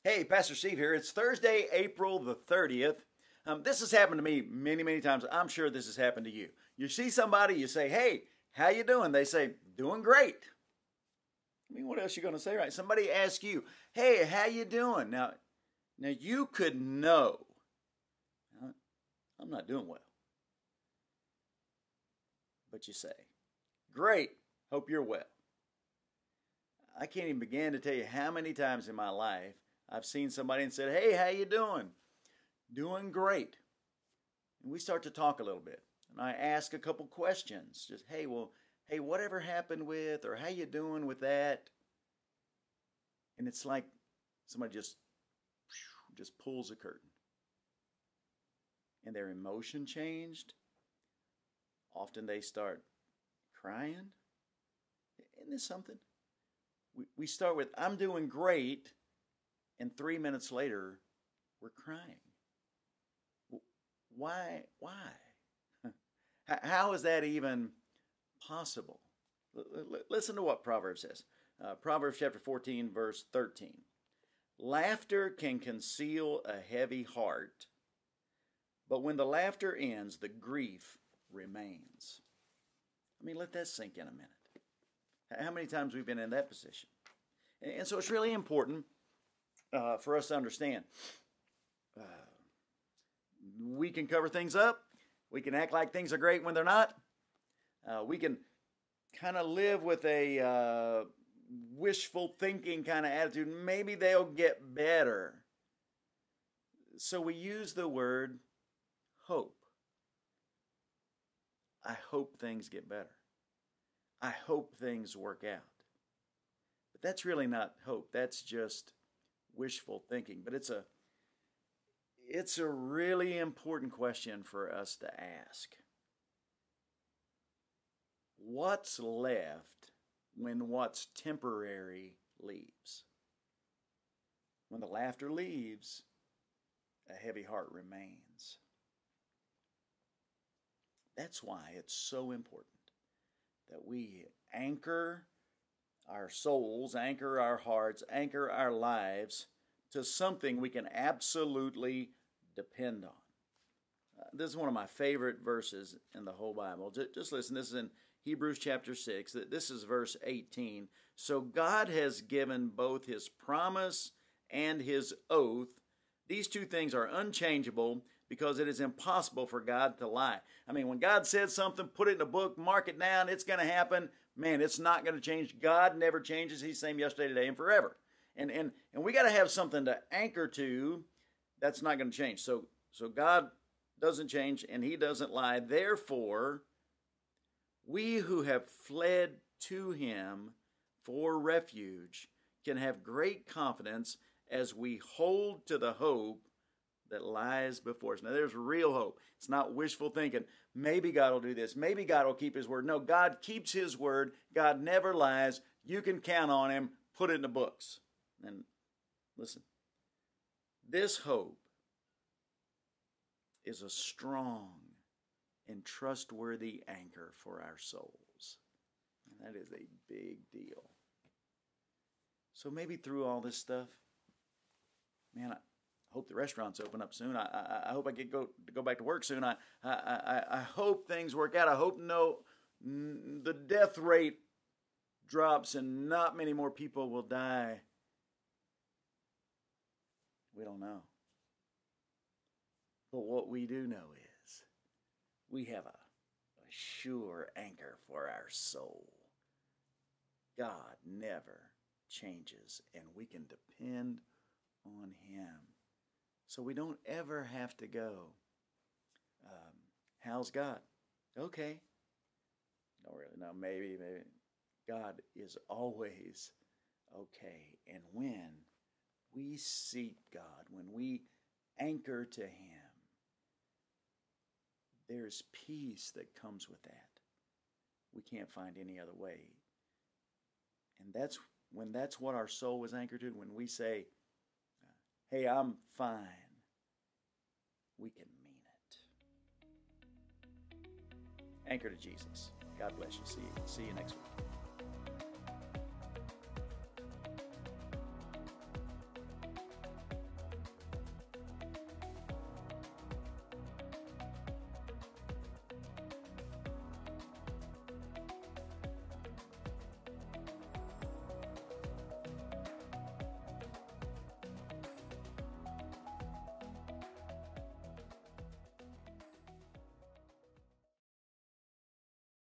Hey, Pastor Steve here. It's Thursday, April the 30th. This has happened to me many, many times. I'm sure this has happened to you. You see somebody, you say, "Hey, how you doing?" They say, "Doing great." I mean, what else are you going to say, right? Somebody asks you, "Hey, how you doing?" Now you could know, "I'm not doing well." But you say, "Great, hope you're well." I can't even begin to tell you how many times in my life I've seen somebody and said, "Hey, how you doing?" "Doing great." And we start to talk a little bit. And I ask a couple questions. Just, hey, whatever happened with, or how you doing with that? And it's like somebody just pulls a curtain. And their emotion changed. Often they start crying. Isn't this something? We start with, "I'm doing great," and 3 minutes later, we're crying. Why? How is that even possible? Listen to what Proverbs says. Proverbs chapter 14, verse 13. "Laughter can conceal a heavy heart, but when the laughter ends, the grief remains." I mean, let that sink in a minute. How many times we've been in that position? And so it's really important for us to understand. We can cover things up. We can act like things are great when they're not. We can kind of live with a wishful thinking kind of attitude. Maybe they'll get better. So we use the word hope. I hope things get better. I hope things work out. But that's really not hope. That's just wishful thinking. But it's a really important question for us to ask. What's left when what's temporary leaves? When the laughter leaves, a heavy heart remains. That's why it's so important that we anchor our souls, anchor our hearts, anchor our lives to something we can absolutely depend on. This is one of my favorite verses in the whole Bible. Just listen. This is in Hebrews chapter 6. This is verse 18. "So God has given both His promise and His oath. These two things are unchangeable because it is impossible for God to lie." I mean, when God said something, put it in a book, mark it down, it's going to happen. Man, it's not going to change. God never changes. He's the same yesterday, today, and forever. And we got to have something to anchor to that's not going to change. So God doesn't change, and He doesn't lie. Therefore, we who have fled to Him for refuge can have great confidence as we hold to the hope that lies before us. Now, there's real hope. It's not wishful thinking. Maybe God will do this. Maybe God will keep His word. No, God keeps His word. God never lies. You can count on Him. Put it in the books. And listen, this hope is a strong and trustworthy anchor for our souls. And that is a big deal. So maybe through all this stuff, man, I hope the restaurants open up soon. I hope I get to go back to work soon. I hope things work out. I hope the death rate drops and not many more people will die. We don't know. But what we do know is we have a sure anchor for our soul. God never changes, and we can depend on Him. So we don't ever have to go, "How's God?" "Okay." Don't really know. Maybe. God is always okay. And when we seek God, when we anchor to Him, there's peace that comes with that. We can't find any other way. And that's what our soul was anchored to. When we say, "Hey, I'm fine," we can mean it. Anchor to Jesus. God bless you. See you next week.